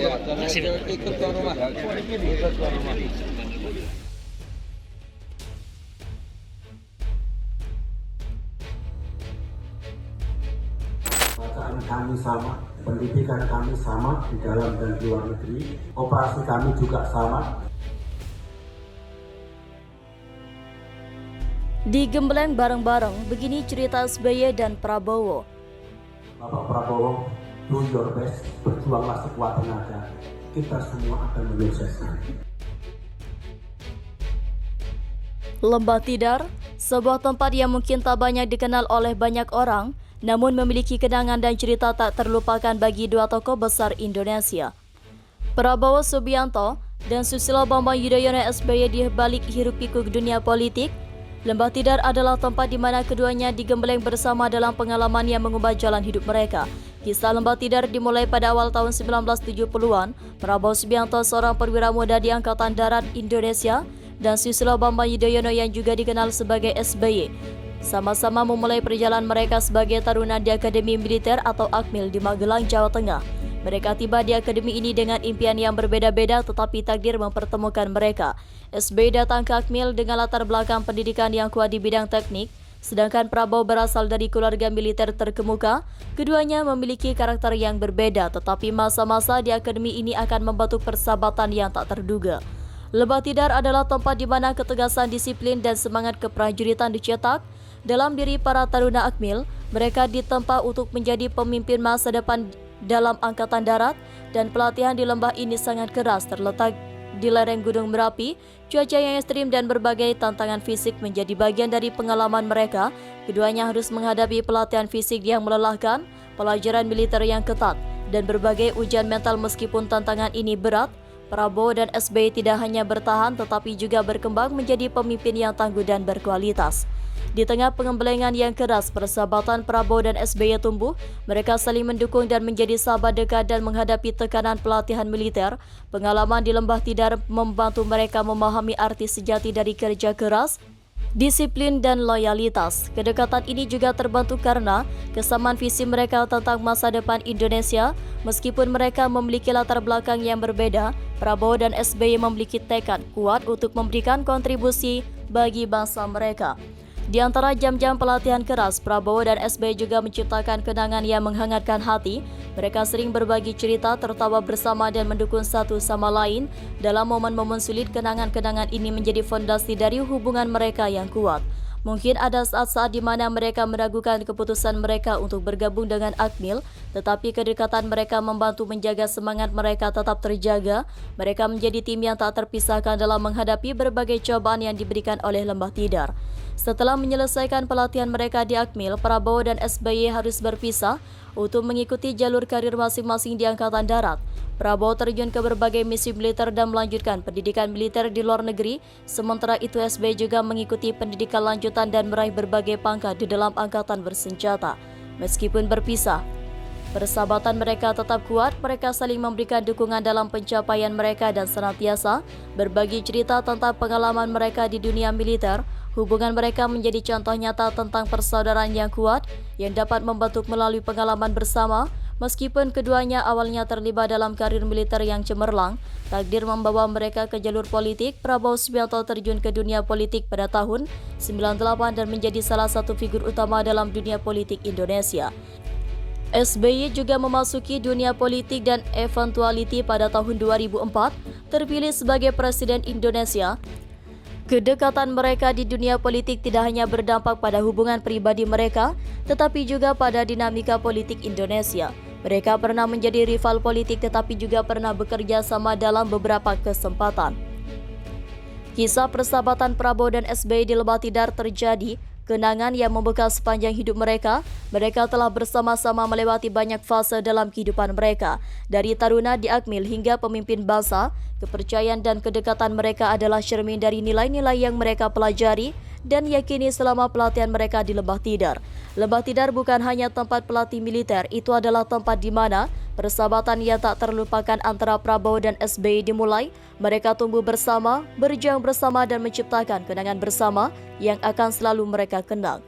Ikut ke rumah. Ikut ke rumah. Bacaan kami sama, pendidikan kami sama di dalam dan di luar negeri, operasi kami juga sama. Digembleng bareng-bareng, begini cerita SBY dan Prabowo. Bapak Prabowo, do your best, berjuanglah sekuat tenaga. Kita semua akan menyukseskan. Lembah Tidar, sebuah tempat yang mungkin tak banyak dikenal oleh banyak orang, namun memiliki kenangan dan cerita tak terlupakan bagi dua tokoh besar Indonesia. Prabowo Subianto dan Susilo Bambang Yudhoyono SBY di balik hiruk-pikuk dunia politik, Lembah Tidar adalah tempat di mana keduanya digembleng bersama dalam pengalaman yang mengubah jalan hidup mereka. Kisah Lembah Tidar dimulai pada awal tahun 1970-an. Prabowo Subianto, seorang perwira muda di Angkatan Darat Indonesia, dan Susilo Bambang Yudhoyono yang juga dikenal sebagai SBY, sama-sama memulai perjalanan mereka sebagai taruna di Akademi Militer atau Akmil di Magelang, Jawa Tengah. Mereka tiba di akademi ini dengan impian yang berbeda-beda, tetapi takdir mempertemukan mereka. SBY datang ke Akmil dengan latar belakang pendidikan yang kuat di bidang teknik, sedangkan Prabowo berasal dari keluarga militer terkemuka. Keduanya memiliki karakter yang berbeda, tetapi masa-masa di akademi ini akan membentuk persahabatan yang tak terduga. Lembah Tidar adalah tempat di mana ketegasan disiplin dan semangat keprajuritan dicetak dalam diri para taruna Akmil. Mereka ditempa untuk menjadi pemimpin masa depan dalam Angkatan Darat, dan pelatihan di lembah ini sangat keras. Terletak di lereng Gunung Merapi, cuaca yang ekstrim dan berbagai tantangan fisik menjadi bagian dari pengalaman mereka. Keduanya harus menghadapi pelatihan fisik yang melelahkan, pelajaran militer yang ketat, dan berbagai ujian mental. Meskipun tantangan ini berat, Prabowo dan SBY tidak hanya bertahan tetapi juga berkembang menjadi pemimpin yang tangguh dan berkualitas. Di tengah pengembelengan yang keras, persahabatan Prabowo dan SBY tumbuh. Mereka saling mendukung dan menjadi sahabat dekat dan menghadapi tekanan pelatihan militer. Pengalaman di Lembah Tidar membantu mereka memahami arti sejati dari kerja keras, disiplin dan loyalitas. Kedekatan ini juga terbantu karena kesamaan visi mereka tentang masa depan Indonesia. Meskipun mereka memiliki latar belakang yang berbeda, Prabowo dan SBY memiliki tekad kuat untuk memberikan kontribusi bagi bangsa mereka. Di antara jam-jam pelatihan keras, Prabowo dan SBY juga menciptakan kenangan yang menghangatkan hati. Mereka sering berbagi cerita, tertawa bersama dan mendukung satu sama lain. Dalam momen-momen sulit, kenangan-kenangan ini menjadi fondasi dari hubungan mereka yang kuat. Mungkin ada saat-saat di mana mereka meragukan keputusan mereka untuk bergabung dengan Akmil, tetapi kedekatan mereka membantu menjaga semangat mereka tetap terjaga. Mereka menjadi tim yang tak terpisahkan dalam menghadapi berbagai cobaan yang diberikan oleh Lembah Tidar. Setelah menyelesaikan pelatihan mereka di Akmil, Prabowo dan SBY harus berpisah untuk mengikuti jalur karir masing-masing di Angkatan Darat. Prabowo terjun ke berbagai misi militer dan melanjutkan pendidikan militer di luar negeri. Sementara itu SBY juga mengikuti pendidikan lanjutan dan meraih berbagai pangkat di dalam angkatan bersenjata. Meskipun berpisah, persahabatan mereka tetap kuat. Mereka saling memberikan dukungan dalam pencapaian mereka dan senantiasa berbagi cerita tentang pengalaman mereka di dunia militer. Hubungan mereka menjadi contoh nyata tentang persaudaraan yang kuat yang dapat membentuk melalui pengalaman bersama. Meskipun keduanya awalnya terlibat dalam karir militer yang cemerlang, takdir membawa mereka ke jalur politik. Prabowo Subianto terjun ke dunia politik pada tahun 98 dan menjadi salah satu figur utama dalam dunia politik Indonesia. SBY juga memasuki dunia politik dan eventuality pada tahun 2004, terpilih sebagai Presiden Indonesia. Kedekatan mereka di dunia politik tidak hanya berdampak pada hubungan pribadi mereka, tetapi juga pada dinamika politik Indonesia. Mereka pernah menjadi rival politik tetapi juga pernah bekerja sama dalam beberapa kesempatan. Kisah persahabatan Prabowo dan SBY di Lembah Tidar terjadi kenangan yang membekas sepanjang hidup mereka. Mereka telah bersama-sama melewati banyak fase dalam kehidupan mereka. Dari taruna di Akmil hingga pemimpin bangsa, kepercayaan dan kedekatan mereka adalah cermin dari nilai-nilai yang mereka pelajari dan yakini selama pelatihan mereka di Lembah Tidar. Lembah Tidar bukan hanya tempat pelatih militer, itu adalah tempat di mana persahabatan yang tak terlupakan antara Prabowo dan SBY dimulai. Mereka tumbuh bersama, berjuang bersama dan menciptakan kenangan bersama yang akan selalu mereka kenang.